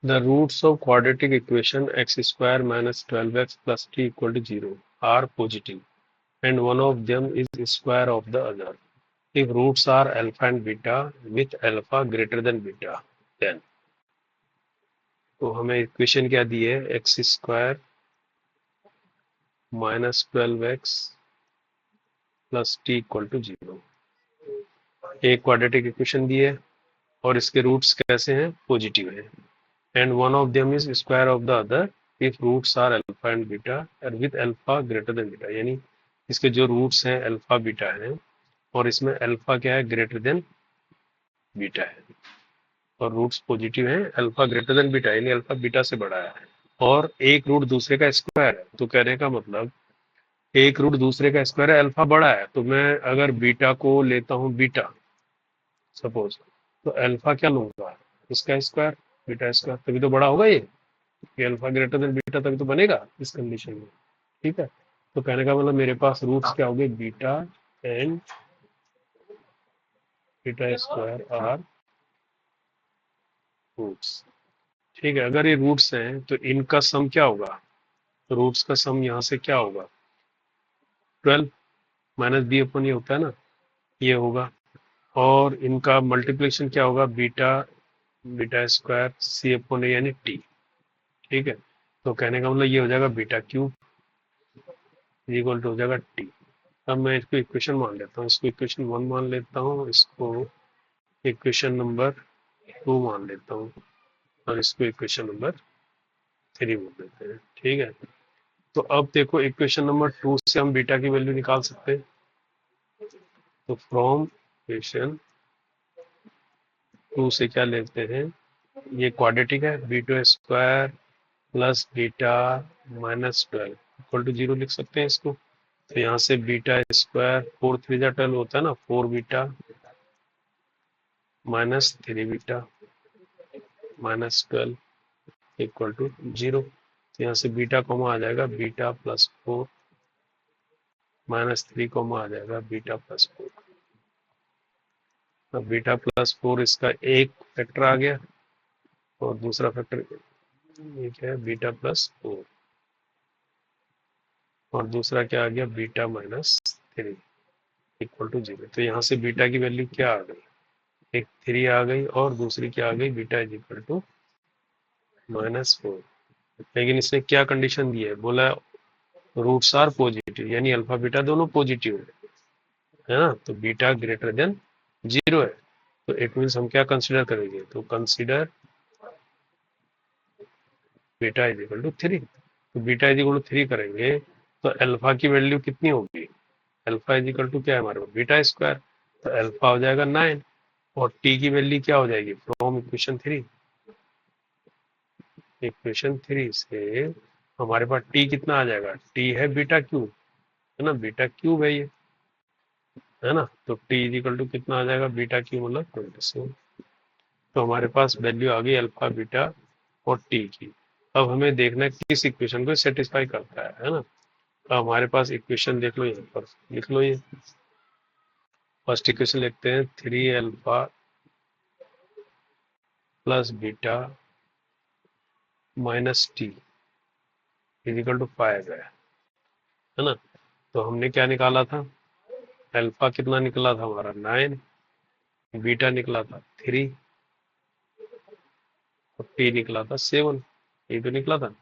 The roots of quadratic equation x square minus 12x plus t equal to 0 are positive and one of them is square of the other. If roots are alpha and beta with alpha greater than beta, then तो हमें equation क्या दी है, x square minus 12x plus t equal to 0। एक quadratic equation दी है और इसके roots कैसे हैं, पॉजिटिव है। And one of them is square of the other if roots are alpha and beta और with alpha greater than beta, यानी इसके जो रूट्स हैं अल्फा बीटा हैं और इसमें अल्फा क्या है, ग्रेटर देन बीटा है और रूट्स पॉजिटिव हैं, अल्फा ग्रेटर देन बीटा यानी अल्फा बीटा से बड़ा है और एक रूट दूसरे का स्क्वायर है। तो कहने का मतलब एक रूट दूसरे का स्क्वायर है, अल्फा बड़ा है, तो मैं अगर बीटा को लेता हूँ बीटा सपोज, तो अल्फा क्या लूंगा, इसका स्क्वायर बीटा स्क्वायर, तभी तो बड़ा होगा ये अल्फा ग्रेटर देन बीटा तभी तो बनेगा इस कंडीशन में। ठीक है, तो कहने का मतलब मेरे पास रूट्स क्या हो गए, beta and beta square are roots. ठीक है, अगर ये रूट्स हैं तो इनका सम क्या होगा, रूट्स का सम यहाँ से क्या होगा, 12 माइनस बी अपन ये होता है ना, ये होगा और इनका मल्टीप्लिकेशन क्या होगा, बीटा बीटा स्क्वायर सी अपन यानी टी। ठीक है, तो कहने का मतलब ये हो जाएगा बीटा क्यूब इक्वल टू हो जाएगा टी। अब मैं इसको इक्वेशन मान लेता हूँ, इसको इक्वेशन 1 मान लेता हूँ, इसको इक्वेशन नंबर 2 मान लेता हूँ और इसको इक्वेशन नंबर 3 मान लेते हैं। ठीक है, तो अब देखो इक्वेशन नंबर 2 से हम बीटा की वैल्यू निकाल सकते हैं। तो फ्रॉम इक्वेशन 2 से क्या लेते हैं, ये क्वाड्रेटिक है, beta square plus beta minus 12 equal to 0 लिख सकते हैं इसको। तो यहाँ से बीटा स्क्वायर 4 3 जा 12 होता है ना, 4 beta minus 3 beta minus 12 equal to 0। तो यहाँ से बीटा कॉमा आ जाएगा बीटा प्लस 4 माइनस 3 कॉमा आ जाएगा बीटा प्लस 4। अब बीटा प्लस 4 इसका एक फैक्टर आ गया और दूसरा फैक्टर ये क्या है, बीटा प्लस 4 और दूसरा क्या आ गया, बीटा माइनस 3 इक्वल टू 0। तो यहाँ से बीटा की वैल्यू क्या आ गई, एक 3 आ गई और दूसरी क्या आ गई, बीटा इज इक्वल टू -4। लेकिन इसने क्या कंडीशन दी है, बोला रूट्स आर पॉजिटिव यानी अल्फा बीटा दोनों पॉजिटिव है ना, तो बीटा ग्रेटर देन 0 है। तो इट मीन्स हम क्या कंसीडर करेंगे, तो consider beta is equal to 3। तो बीटा इज इक्वल टू 3 करेंगे तो अल्फा की वैल्यू कितनी होगी, अल्फा इज इक्वल टू क्या है हमारे पास, बीटा स्क्वायर, तो अल्फा हो जाएगा 9 और टी की वैल्यू क्या हो जाएगी, फ्रॉम इक्वेशन 3, इक्वेशन 3 से हमारे पास टी कितना आ जाएगा, टी है बीटा क्यूब है ना, बीटा क्यूब है ये है ना, तो टी इज इक्वल टू कितना आ जाएगा, बीटा क्यूब मतलब 27। तो हमारे पास वैल्यू आ गई अल्फा बीटा और टी की। अब हमें देखना है किस इक्वेशन को सेटिस्फाई करता है ना। तो हमारे पास इक्वेशन देख लो, यहाँ पर लिख लो, ये फर्स्ट इक्वेशन लिखते हैं, 3 alpha plus beta minus t is equal to 5 है ना। तो हमने क्या निकाला था, अल्फा कितना निकला था हमारा 9, बीटा निकला था 3 और टी निकला था 7, ये तो निकला था।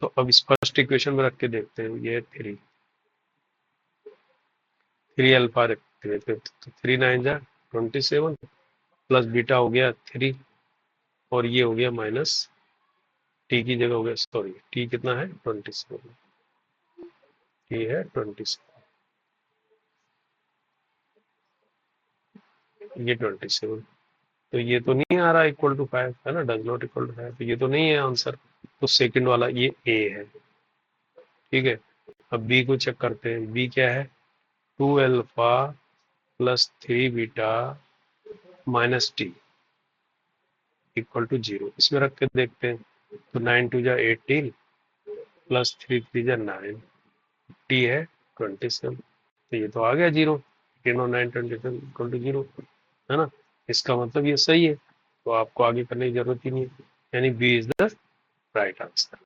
तो अब इस फर्स्ट इक्वेशन में रख के देखते हैं, ये 3 अल्फा रखते हैं तो 3 9 जा 27 प्लस बीटा हो गया 3 और ये हो गया माइनस टी की जगह हो गया, सॉरी टी कितना है 27, टी है 27, ये 27। तो ये तो नहीं आ रहा इक्वल टू 5 है ना, डज नॉट इक्वल टू 5, तो ये तो नहीं है आंसर। तो सेकंड वाला ये ए है। ठीक है, अब बी को चेक करते हैं, बी क्या है, 2 alpha plus 3 beta minus t equal to 0, इसमें रख के देखते हैं। तो 9 2 जा 18 प्लस 3 3 जा 9, टी है 27, तो ये तो आ गया 0, 9 27 इक्वल टू 0 है ना। इसका मतलब ये सही है, तो आपको आगे करने की जरूरत ही नहीं है। यानी B is the right answer.